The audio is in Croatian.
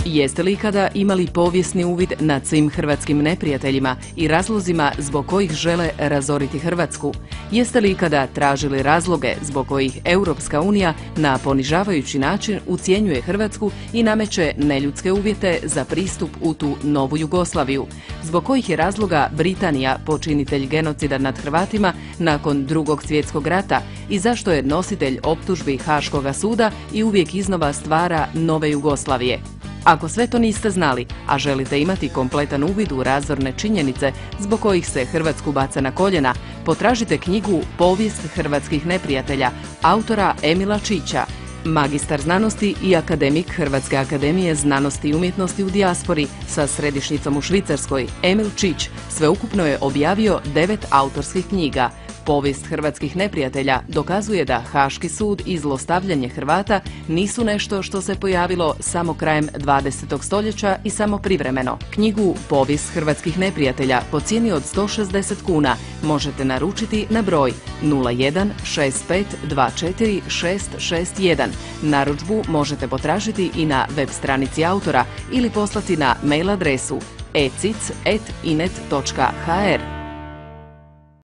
Jeste li ikada imali povijesni uvid nad svim hrvatskim neprijateljima i razlozima zbog kojih žele razoriti Hrvatsku? Jeste li ikada tražili razloge zbog kojih Europska unija na ponižavajući način ucjenjuje Hrvatsku i nameće neljudske uvjete za pristup u tu novu Jugoslaviju? Zbog kojih je razloga Britanija počinitelj genocida nad Hrvatima nakon Drugog svjetskog rata i zašto je nositelj optužbi Haškoga suda i uvijek iznova stvara nove Jugoslavije? Ako sve to niste znali, a želite imati kompletan uvid u razorne činjenice zbog kojih se Hrvatsku baca na koljena, potražite knjigu Povijest hrvatskih neprijatelja autora Emila Čića. Magistar znanosti i akademik Hrvatske akademije znanosti i umjetnosti u dijaspori sa središnjicom u Švicarskoj, Emil Čić, sveukupno je objavio 9 autorskih knjiga. Povijest hrvatskih neprijatelja dokazuje da Haški sud i zlostavljanje Hrvata nisu nešto što se pojavilo samo krajem 20. stoljeća i samo privremeno. Knjigu Povijest hrvatskih neprijatelja po cijeni od 160 kuna možete naručiti na broj 01 65 24 661. Narudžbu možete potražiti i na web stranici autora ili poslati na mail adresu ecic@inet.hr.